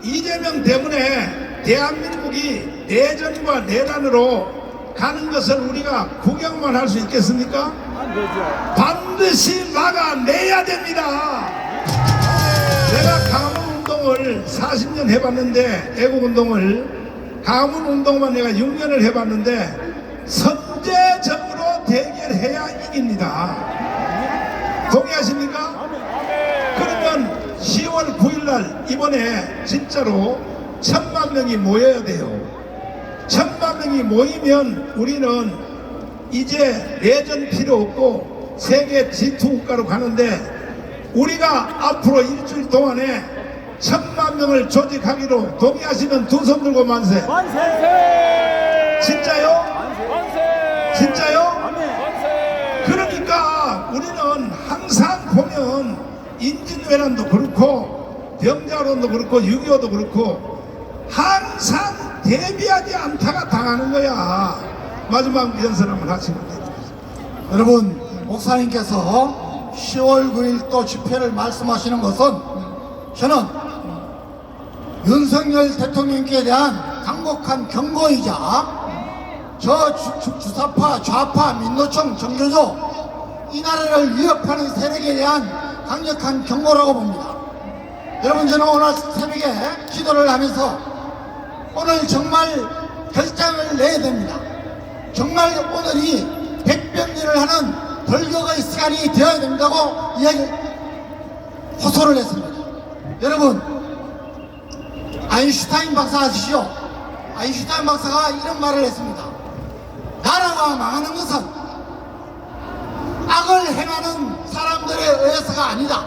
이재명 때문에 대한민국이 내전과 내란으로 가는 것을 우리가 구경만 할 수 있겠습니까? 안 되죠. 반드시 막아내야 됩니다. 제가 가문운동을 40년 해봤는데, 애국운동을 가문운동만 내가 6년을 해봤는데 선제적으로 대결해야 이깁니다. 동의하십니까? 그러면 10월 9일날 이번에 진짜로 1,000만 명이 모여야 돼요. 1,000만 명이 모이면 우리는 이제 내전 필요 없고 세계 G2 국가로 가는데, 우리가 앞으로 일주일 동안에 1,000만 명을 조직하기로 동의하시면 두 손 들고 만세. 만세! 진짜요? 만세! 진짜요? 아멘! 만세! 그러니까 우리는 항상 보면 인진왜란도 그렇고 병자론도 그렇고 6.25도 그렇고 항상 대비하지 않다가 당하는 거야. 마지막 연설 한번 하시면 돼요. 여러분, 목사님께서 10월 9일 또 집회를 말씀하시는 것은 저는 윤석열 대통령께 대한 강력한 경고이자 저 주사파, 좌파, 민노총, 정교조 이 나라를 위협하는 세력에 대한 강력한 경고라고 봅니다. 여러분, 저는 오늘 새벽에 기도를 하면서 오늘 정말 결정을 내야 됩니다. 정말 오늘이 백병리를 하는 돌격의 시간이 되어야 된다고 호소를 했습니다. 여러분, 아인슈타인 박사 아시죠? 아인슈타인 박사가 이런 말을 했습니다. 나라가 망하는 것은 악을 행하는 사람들에 의해서가 아니다.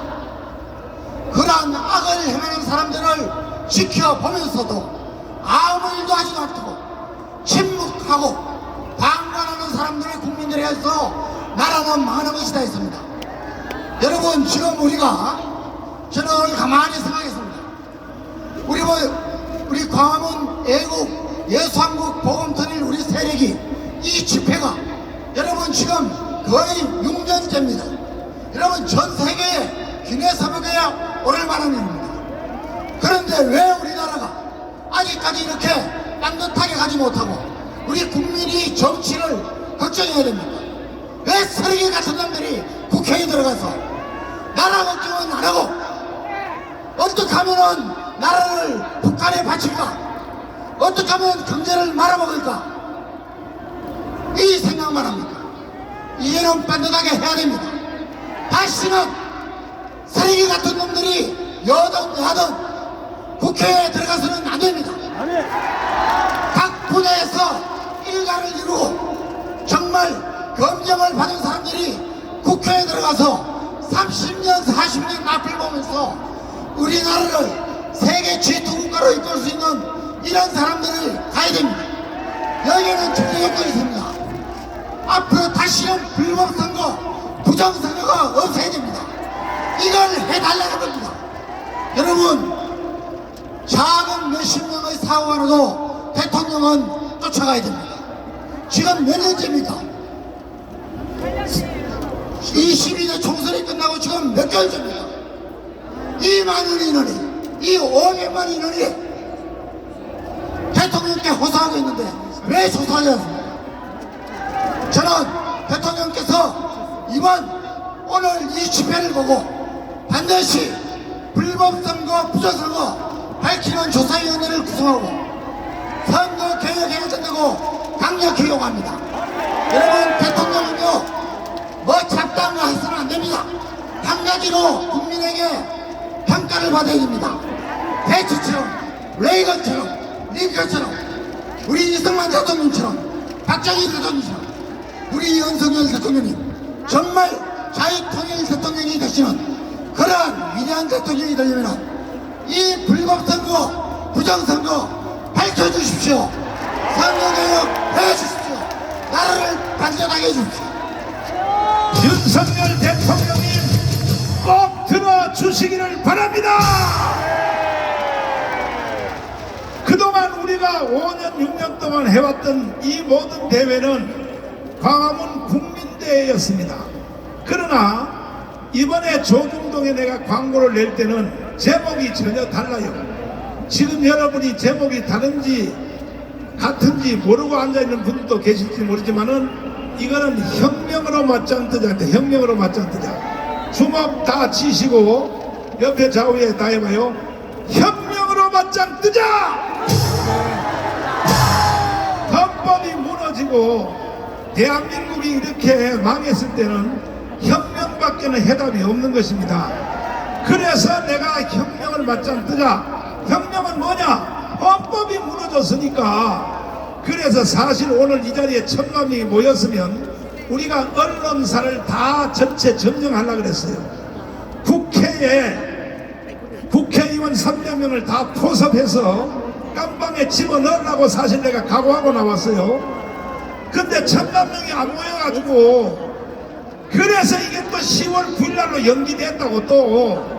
그러한 악을 행하는 사람들을 지켜보면서도 아무 일도 하지 않고 침묵하고 방관하는 사람들의 국민들에 의해서 나라는 망하는 것이다 했습니다. 여러분, 지금 우리가 저는 오늘 가만히 생각했습니다. 우리 광화문 애국 예수한국 복음터널 우리 세력이 이 집회가 여러분 지금 거의 6년째입니다. 여러분, 전 세계에 기네스북에 오를 만한 일입니다. 그런데 왜 우리나라가 아직까지 이렇게 딴듯하게 가지 못하고 우리 국민이 정치를 걱정해야 됩니까? 왜 쓰레기 같은 놈들이 국회에 들어가서 나라 걱정은 안 하고 어떻게 하면은 나라를 북한에 바칠까? 어떻게 하면 경제를 말아먹을까? 이 생각만 합니다. 이제는 반듯하게 해야 됩니다. 다시는 쓰레기 같은 놈들이 여든 야든 국회에 들어가서는 안 됩니다. 아멘! 각 분야에서 일가를 이루고 정말 검증을 받은 사람들이 국회에 들어가서 30년, 40년 앞을 보면서 우리나라를 세계 G2 국가로 이끌 수 있는 이런 사람들을 가야 됩니다. 여기에는 특수 요건이 있습니다. 앞으로 다시는 불법선거, 부정선거가 없어야 됩니다. 이걸 해달라는 겁니다. 여러분, 작은 몇십 명의 사고가 나도 대통령은 쫓아가야 됩니다. 지금 몇 년째입니까? 22대 총선이 끝나고 지금 몇 개월째입니까? 이 많은 인원이, 이 500만 인원이 대통령께 호소하고 있는데 왜 조사하지 않습니까? 저는 대통령께서 오늘 이 집회를 보고 반드시 불법선거, 부정선거 밝히는 조사위원회를 구성하고 선거 개혁해야 된다고 강력히 요구합니다. 여러분, 대통령은요, 뭐 잡다한 거 해서는 안 됩니다. 한 가지로 국민에게 평가를 받아야 됩니다. 대치처럼, 레이건처럼, 링컨처럼 우리 이승만 대통령처럼, 박정희 대통령처럼, 우리 윤석열 대통령님 정말 자유통일 대통령이 되시는 그러한 위대한 대통령이 되려면 이 불법선거, 부정선거 밝혀주십시오. 선거개혁 해주십시오. 나라를 반전하게 해주십시오. 윤석열 대통령님 꼭 들어주시기를 바랍니다. 그동안 우리가 5년 6년 동안 해왔던 이 모든 대회는 광화문 국민대회였습니다. 그러나 이번에 조중동에 내가 광고를 낼 때는 제목이 전혀 달라요. 지금 여러분이 제목이 다른지 같은지 모르고 앉아있는 분도 계실지 모르지만은 이거는 혁명으로 맞짱 뜨자. 혁명으로 맞짱 뜨자. 주먹 다 치시고 옆에 좌우에 다 해봐요. 혁명으로 맞짱 뜨자. 헌법이 무너지고 대한민국이 이렇게 망했을 때는 혁명밖에는 해답이 없는 것입니다. 그래서 내가 혁명을 맞짱 뜨자. 혁명은 뭐냐? 헌법이 무너졌으니까. 그래서 사실 오늘 이 자리에 1000만 명이 모였으면 우리가 언론사를 다 전체 점령하려고 그랬어요. 국회의원 300명을 다 포섭해서 깜방에 집어넣으려고 사실 내가 각오하고 나왔어요. 근데 1000만 명이 안 모여가지고 그래서 이게 또 10월 9일날로 연기됐다고 또.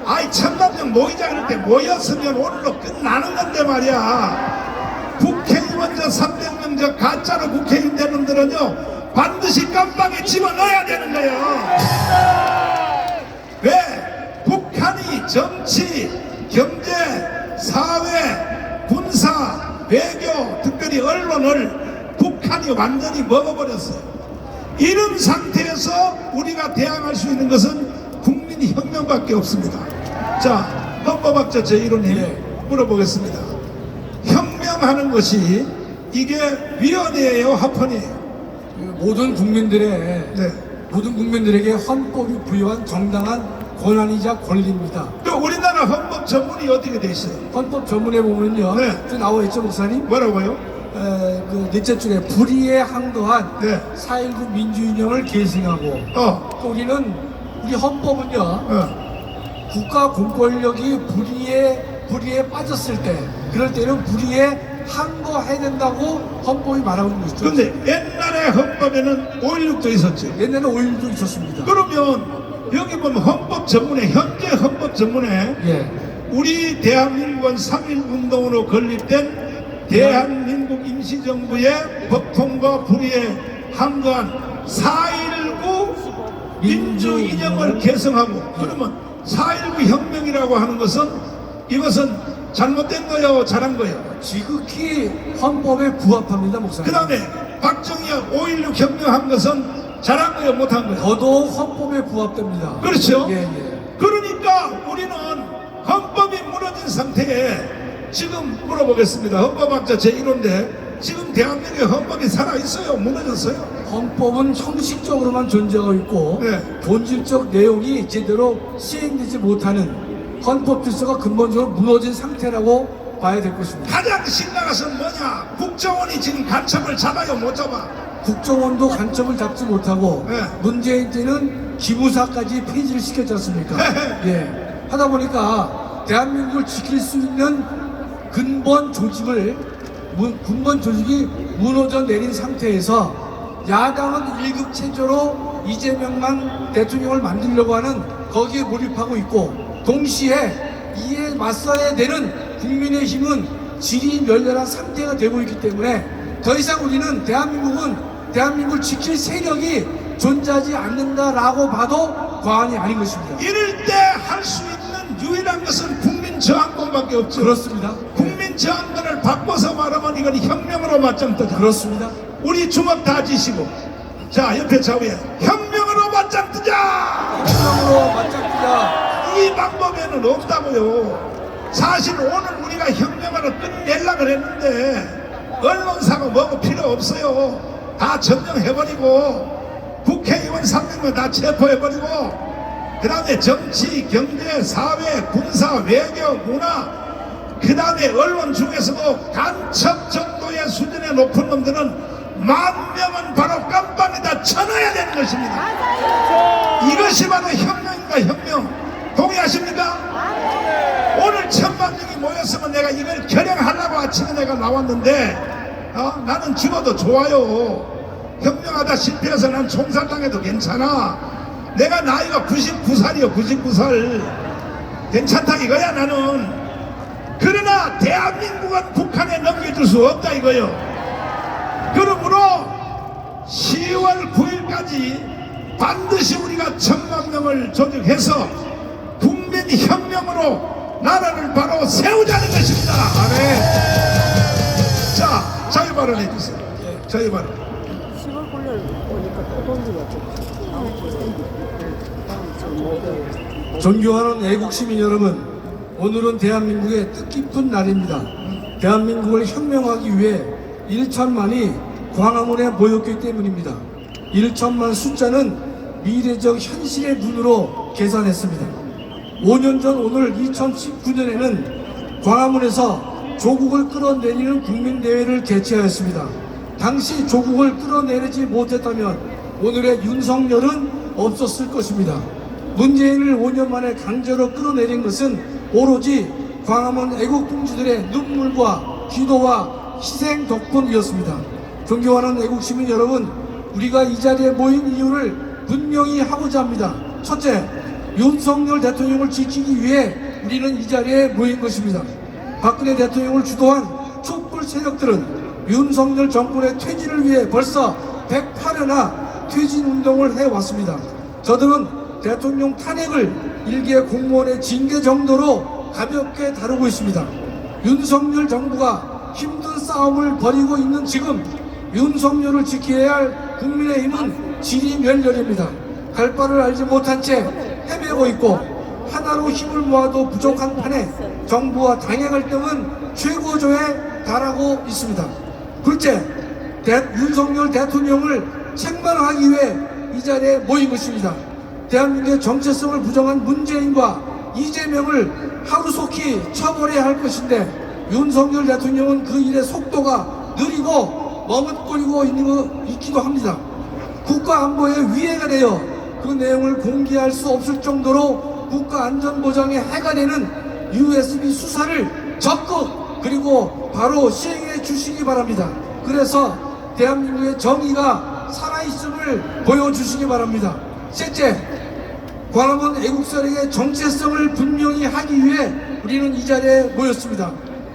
아이 1000만 명 모이자 그럴 때 모였으면 오늘로 끝나는 건데 말이야. 국회의원 저 300명 저 가짜로 국회의원 된 놈들은요 반드시 깜방에 집어넣어야 되는 거예요. 왜? 북한이 정치, 경제, 사회, 군사, 외교, 특별히 언론을 북한이 완전히 먹어버렸어요. 이런 상태에서 우리가 대항할 수 있는 것은 국민혁명밖에 없습니다. 자, 헌법학자 제1호님 물어보겠습니다. 혁명하는 것이 이게 위헌이에요, 합헌이에요? 모든 국민들의 네. 모든 국민들에게 헌법이 부여한 정당한 권한이자 권리입니다. 또 우리나라 헌법 전문이 어떻게 돼 있어요? 헌법 전문에 보면요, 네. 또 나와 있죠, 목사님? 뭐라고요? 그 넷째 줄에 불의에 항거한 네. 4.19 민주이념을 계승하고 또 우리는 우리 헌법은요 국가 공권력이 불의에 빠졌을 때 그럴 때는 불의에 항거해야 된다고 헌법이 말하고 있는 것이죠. 근데 옛날에 헌법에는 5.16도 있었죠. 옛날에 5.16도 있었습니다. 그러면 여기 보면 헌법 전문에 현재 헌법 전문에 예. 우리 대한민국은 3.1 운동으로 건립된 대한민국 임시정부의 법통과 불의에 항거한 4.19 민주이념을 개성하고, 그러면 4.19 혁명이라고 하는 것은 이것은 잘못된 거예요, 잘한 거예요? 지극히 헌법에 부합합니다, 목사님. 그 다음에 박정희가 5.16 혁명한 것은 잘한 거예요, 못한 거예요? 더더욱 헌법에 부합됩니다. 그렇죠? 예, 예. 그러니까 우리는 헌법이 무너진 상태에 지금 물어보겠습니다. 헌법학자 제1호인데 지금 대한민국의 헌법이 살아있어요? 무너졌어요? 헌법은 형식적으로만 존재하고 있고 네. 본질적 내용이 제대로 시행되지 못하는 헌법 질서가 근본적으로 무너진 상태라고 봐야 될 것입니다. 가장 심각한 것은 뭐냐? 국정원이 지금 간첩을 잡아요, 못 잡아? 국정원도 간첩을 잡지 못하고 네. 문재인 때는 기무사까지 폐지를 시켰지 않습니까? 예. 하다 보니까 대한민국을 지킬 수 있는 근본 조직이 무너져 내린 상태에서 야당은 1급 체제로 이재명만 대통령을 만들려고 하는 거기에 몰입하고 있고, 동시에 이에 맞서야 되는 국민의힘은 질이 멸렬한 상태가 되고 있기 때문에 더 이상 우리는 대한민국을 지킬 세력이 존재하지 않는다라고 봐도 과언이 아닌 것입니다. 이럴 때 할 수 있는 유일한 것은 국민저항권밖에 없죠. 그렇습니다. 국민저항권을 바꿔서 말하면 이건 혁명으로 맞짱 뜨자. 그렇습니다. 우리 주먹 다 쥐시고, 자 옆에 좌우에 혁명으로 맞짱 뜨자. 혁명으로 맞짱뜨자. 이 방법에는 없다고요. 사실 오늘 우리가 혁명을 끝내려고 했는데 언론사가 뭐고 필요 없어요. 다 점령해버리고 국회의원 300명 다 체포해버리고, 그 다음에 정치, 경제, 사회, 군사, 외교, 문화 그 그 다음에 언론 중에서도 간첩 정도의 수준의 높은 놈들은 10,000명은 바로 깜빵에다 쳐넣어야 되는 것입니다. 이것이 바로 혁명인가 혁명. 동의하십니까? 오늘 1,000,000명이 모였으면 내가 이걸 결행하려고 아침에 내가 나왔는데 나는 죽어도 좋아요. 혁명하다 실패해서 난 총살당해도 괜찮아. 내가 나이가 99살이요 99살. 괜찮다 이거야 나는. 그러나 대한민국은 북한에 넘겨줄 수 없다 이거요. 그러므로 10월 9일까지 반드시 우리가 1,000,000명을 조직해서 국민혁명으로 나라를 바로 세우자는 것입니다. 아멘. 자, 자유 발언해 주세요. 자유 발언. 존경하는 애국 시민 여러분, 오늘은 대한민국의 뜻깊은 날입니다. 대한민국을 혁명하기 위해 1천만이 광화문에 모였기 때문입니다. 1천만 숫자는 미래적 현실의 눈으로 계산했습니다. 5년 전 오늘 2019년에는 광화문에서 조국을 끌어내리는 국민대회를 개최하였습니다. 당시 조국을 끌어내리지 못했다면 오늘의 윤석열은 없었을 것입니다. 문재인을 5년 만에 강제로 끌어내린 것은 오로지 광화문 애국동지들의 눈물과 기도와 희생 덕분이었습니다. 존경하는 애국시민 여러분, 우리가 이 자리에 모인 이유를 분명히 하고자 합니다. 첫째, 윤석열 대통령을 지키기 위해 우리는 이 자리에 모인 것입니다. 박근혜 대통령을 주도한 촛불 세력들은 윤석열 정권의 퇴진을 위해 벌써 108회나 퇴진 운동을 해왔습니다. 저들은 대통령 탄핵을 일개 공무원의 징계 정도로 가볍게 다루고 있습니다. 윤석열 정부가 힘든 싸움을 벌이고 있는 지금 윤석열을 지켜야 할 국민의힘은 지리멸렬입니다. 갈 바를 알지 못한 채 헤매고 있고 하나로 힘을 모아도 부족한 판에 정부와 당의 갈등은 최고조에 달하고 있습니다. 둘째, 윤석열 대통령을 책망하기 위해 이 자리에 모인 것입니다. 대한민국의 정체성을 부정한 문재인과 이재명을 하루속히 처벌해야 할 것인데 윤석열 대통령은 그 일의 속도가 느리고 머뭇거리고 있기도 합니다. 국가안보에 위해가 되어 그 내용을 공개할 수 없을 정도로 국가안전보장에 해가 되는 USB 수사를 적극 그리고 바로 시행해 주시기 바랍니다. 그래서 대한민국의 정의가 살아있음을 보여주시기 바랍니다. 셋째, 광화문 애국세력의 정체성을 분명히 하기 위해 우리는 이 자리에 모였습니다.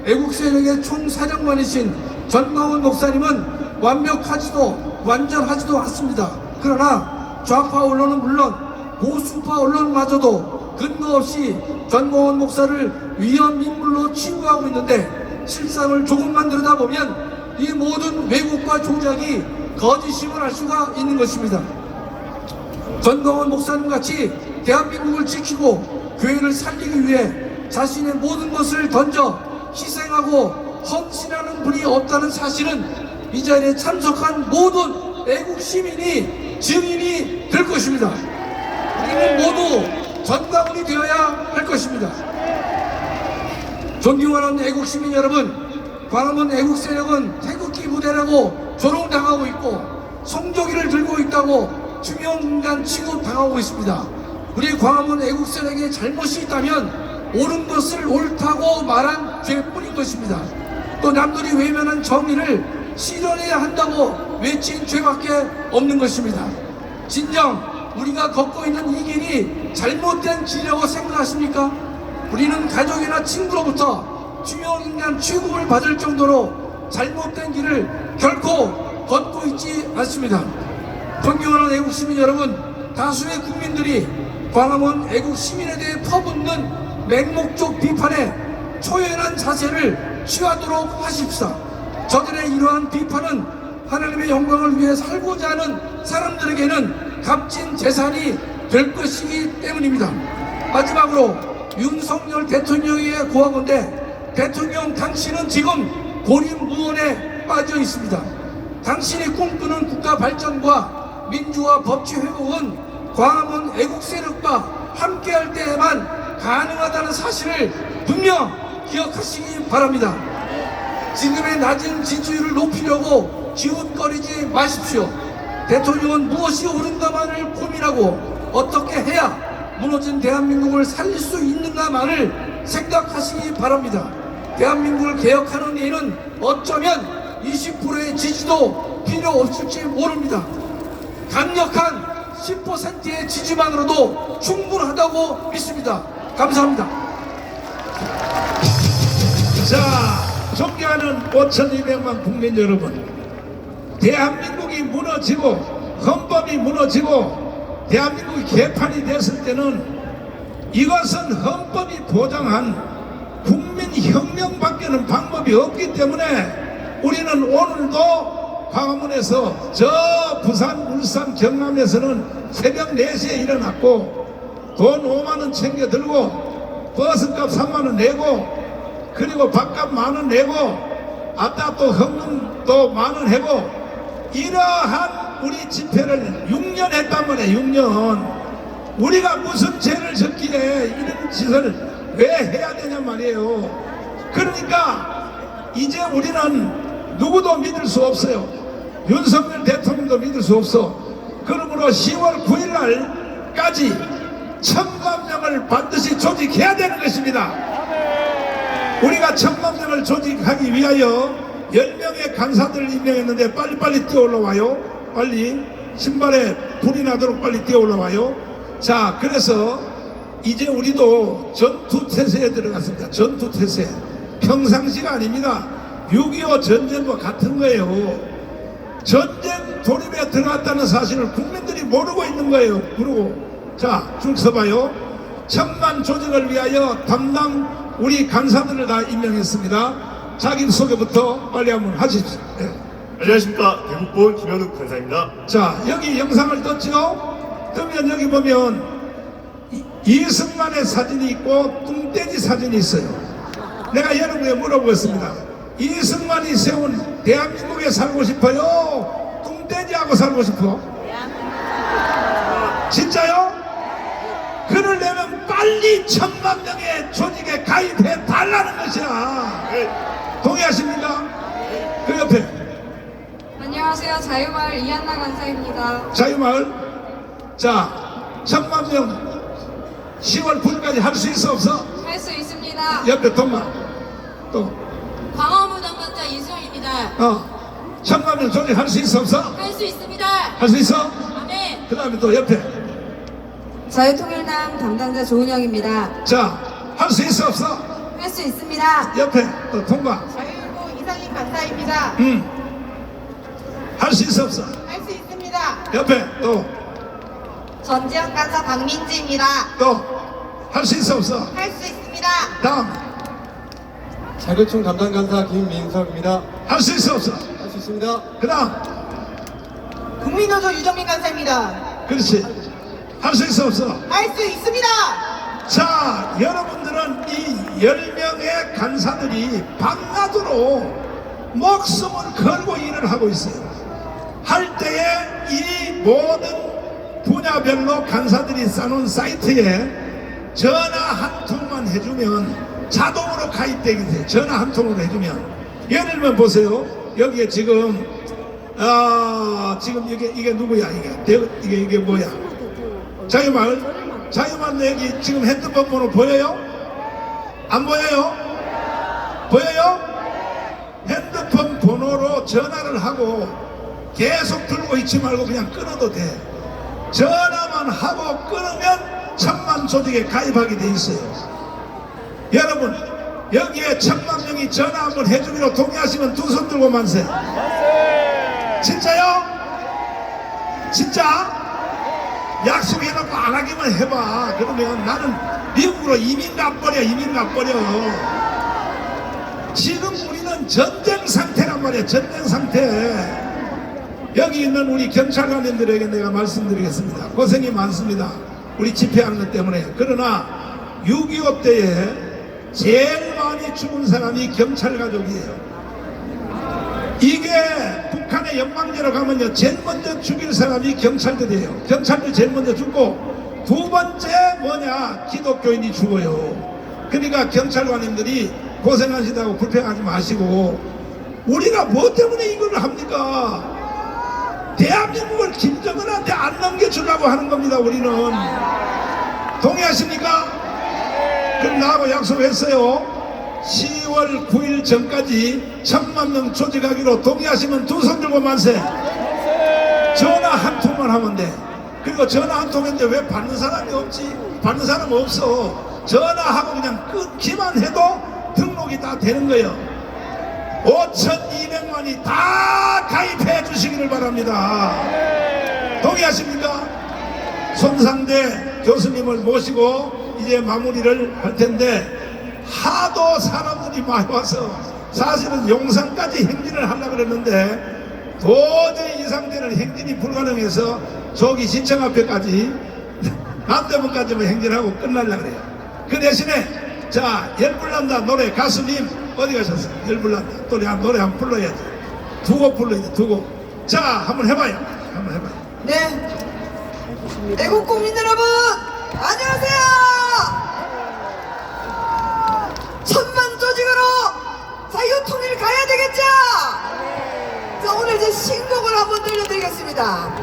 애국세력의 총사령관이신 전광훈 목사님은 완벽하지도 완전하지도 않습니다. 그러나 좌파 언론은 물론 보수파 언론마저도 근거 없이 전광훈 목사를 위험 인물로 취급하고 있는데 실상을 조금만 들여다보면 이 모든 왜곡과 조작이 거짓임을 알 수가 있는 것입니다. 전광훈 목사님 같이 대한민국을 지키고 교회를 살리기 위해 자신의 모든 것을 던져 희생하고 헌신하는 분이 없다는 사실은 이 자리에 참석한 모든 애국 시민이 증인이 될 것입니다. 우리는 모두 전광훈이 되어야 할 것입니다. 존경하는 애국 시민 여러분, 광화문 애국 세력은 태극기 부대라고 조롱당하고 있고 성조기를 들고 있다고 투명인간 취급당하고 있습니다. 우리 광화문 애국 세력의 잘못이 있다면 옳은 것을 옳다고 말한 죄뿐인 것입니다. 또 남들이 외면한 정의를 실현해야 한다고 외친 죄밖에 없는 것입니다. 진정 우리가 걷고 있는 이 길이 잘못된 길이라고 생각하십니까? 우리는 가족이나 친구로부터 투명인간 취급을 받을 정도로 잘못된 길을 결코 걷고 있지 않습니다. 존경하는 애국시민 여러분, 다수의 국민들이 광화문 애국시민에 대해 퍼붓는 맹목적 비판에 초연한 자세를 취하도록 하십시오. 저들의 이러한 비판은 하나님의 영광을 위해 살고자 하는 사람들에게는 값진 재산이 될 것이기 때문입니다. 마지막으로 윤석열 대통령에게 고하건대 대통령 당신은 지금 고립무원에 빠져 있습니다. 당신이 꿈꾸는 국가 발전과 민주화 법치 회복은 광화문 애국 세력과 함께할 때에만 가능하다는 사실을 분명 기억하시기 바랍니다. 지금의 낮은 지지율을 높이려고 기웃거리지 마십시오. 대통령은 무엇이 옳은가만을 고민하고 어떻게 해야 무너진 대한민국을 살릴 수 있는가만을 생각하시기 바랍니다. 대한민국을 개혁하는 일은 어쩌면 20%의 지지도 필요 없을지 모릅니다. 강력한 10%의 지지만으로도 충분하다고 믿습니다. 감사합니다. 자, 존경하는 5,200만 국민 여러분, 대한민국이 무너지고 헌법이 무너지고 대한민국이 개판이 됐을 때는 이것은 헌법이 보장한 국민혁명밖에는 방법이 없기 때문에 우리는 오늘도 광화문에서 저 부산, 울산, 경남에서는 새벽 4시에 일어났고 돈 5만원 챙겨 들고 버스값 3만원 내고 그리고 밥값 10,000원 내고 아따 또 헌금 또 10,000원 해고 이러한 우리 집회를 6년 했단 말이에요. 6년. 우리가 무슨 죄를 졌기에 이런 짓을 왜 해야 되냐 말이에요. 그러니까 이제 우리는 누구도 믿을 수 없어요. 윤석열 대통령도 믿을 수 없어. 그러므로 10월 9일 날까지 1,000만 명을 반드시 조직해야 되는 것입니다. 우리가 1,000만 명을 조직하기 위하여 10명의 간사들을 임명했는데 빨리빨리 뛰어 올라와요. 빨리 신발에 불이 나도록 빨리 뛰어 올라와요. 자, 그래서 이제 우리도 전투태세에 들어갔습니다. 전투태세. 평상시가 아닙니다. 6.25 전쟁과 같은 거예요. 전쟁 돌입에 들어갔다는 사실을 국민들이 모르고 있는 거예요. 모르고. 자, 줄 서봐요. 1,000만 조직을 위하여 담당 우리 간사들을 다 임명했습니다. 자기소개부터 빨리 한번 하십시오. 네. 안녕하십니까. 대국본 김현욱 간사입니다. 자, 여기 영상을 떴죠? 뜨면 여기 보면 이승만의 사진이 있고 뚱돼지 사진이 있어요. 내가 여러분에게 물어보겠습니다. 이승만이 세운 대한민국에 살고 싶어요? 뚱돼지하고 살고 싶어? 진짜요? 그러려면 빨리 1,000만 명의 조직에 가입해 달라는 것이야. 동의하십니까? 그 옆에 안녕하세요. 자유마을 이한나 간사입니다. 자유마을. 자, 1,000만 명 10월 9일까지 할 수 있어 없어? 할 수 있습니다. 옆에 동마 또 광화무당간자 이수영입니다. 1,000만 명 조직할 수 있어 없어? 할 수 있습니다. 할 수 있어? 네. 그 다음에 또 옆에 자유통일당 담당자 조은영입니다. 자, 할 수 있어 없어? 할 수 있습니다. 옆에 또 통과. 자유일보 이상인 간사입니다. 할 수 있어 없어? 할 수 있습니다. 옆에 또 전지현 간사 박민지입니다. 할 수 있어 없어? 할 수 있습니다. 다음 자격증 담당 간사 김민석입니다. 할 수 있어 없어? 할 수 있습니다. 그 다음 국민노조 유정민 간사입니다. 그렇지. 할 수 있어 없어? 할 수 있습니다. 자, 여러분들은 이 10명의 간사들이 밤낮으로 목숨을 걸고 일을 하고 있어요. 할 때에 이 모든 분야별로 간사들이 쌓아놓은 사이트에 전화 한 통만 해주면 자동으로 가입되게 돼요. 전화 한 통으로 해주면. 예를 들면 보세요. 여기에 지금 지금 이게 누구야? 이게 뭐야? 자유마을 여기 지금 핸드폰 번호 보여요? 안 보여요? 보여요? 핸드폰 번호로 전화를 하고 계속 들고 있지 말고 그냥 끊어도 돼. 전화만 하고 끊으면 1,000만 조직에 가입하게 돼 있어요. 여러분, 여기에 1,000만 명이 전화 한번 해주기로 동의하시면 두 손 들고 만세. 진짜요? 진짜? 약속해놓고 안 하기만 해봐. 그러면 나는 미국으로 이민 가버려. 지금 우리는 전쟁 상태란 말이야. 전쟁 상태. 여기 있는 우리 경찰관님들에게 내가 말씀드리겠습니다. 고생이 많습니다. 우리 집회하는 것 때문에. 그러나 6.25 때에 제일 많이 죽은 사람이 경찰 가족이에요. 이게 북한의 연방제로 가면요, 제일 먼저 죽일 사람이 경찰들이에요. 경찰들 제일 먼저 죽고, 두 번째 뭐냐, 기독교인이 죽어요. 그러니까 경찰관님들이 고생하시다고 불평하지 마시고 우리가 뭐 때문에 이걸 합니까? 대한민국을 김정은한테 안 넘겨주려고 하는 겁니다. 우리는 동의하십니까? 그럼 나하고 약속했어요. 10월 9일 전까지 1000만 명 조직하기로 동의하시면 두 손 들고 만세. 전화 한 통만 하면 돼. 그리고 전화 한 통인데 왜 받는 사람이 없지? 받는 사람 없어. 전화하고 그냥 끊기만 해도 등록이 다 되는 거예요. 5,200만이 다 가입해 주시기를 바랍니다. 동의하십니까? 손상대 교수님을 모시고 이제 마무리를 할 텐데 하도 사람들이 많이 와서 사실은 용산까지 행진을 하려고 그랬는데 도저히 이상되는 행진이 불가능해서 저기 시청 앞에까지 남대문까지만 행진하고 끝날라 그래요. 그 대신에 자 열불난다 노래 가수님 어디 가셨어요? 열불난다 노래 한번 불러야지. 두 곡 불러야 돼. 두 곡. 자 한번 해봐요. 한번 해봐요. 네. 애국 국민 여러분, 안녕하세요. 1000만 조직으로 자유통일 가야 되겠죠? 자, 오늘 제 신곡을 한번 들려드리겠습니다.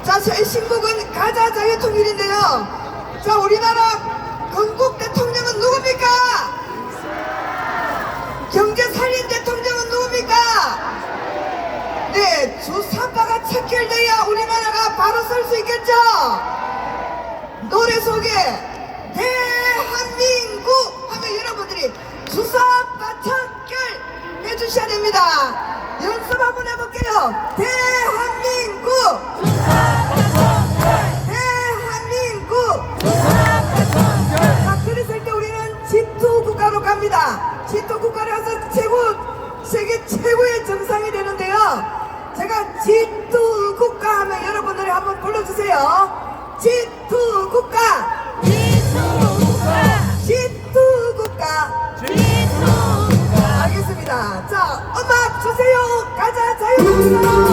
자, 제 신곡은 가자 자유통일인데요. 자, 우리나라 건국 대통령은 누굽니까? 경제살인 대통령은 누굽니까? 네, 주사파가 척결돼야 우리나라가 바로 설 수 있겠죠? 노래 속에 대한민국 하면 여러분들이 주사파 척결 해주셔야 됩니다. 연습 한번 해볼게요. 대한민국 대한민국 자, 그랬을 때 우리는 G2 국가로 갑니다. G2 국가로 가서 세계 최고의 정상이 되는데요. 제가 G2 국가 하면 여러분들이 한번 불러주세요. G2 국가 G2 국가 알겠습니다. 자, 음악 주세요. 가자 자유통일로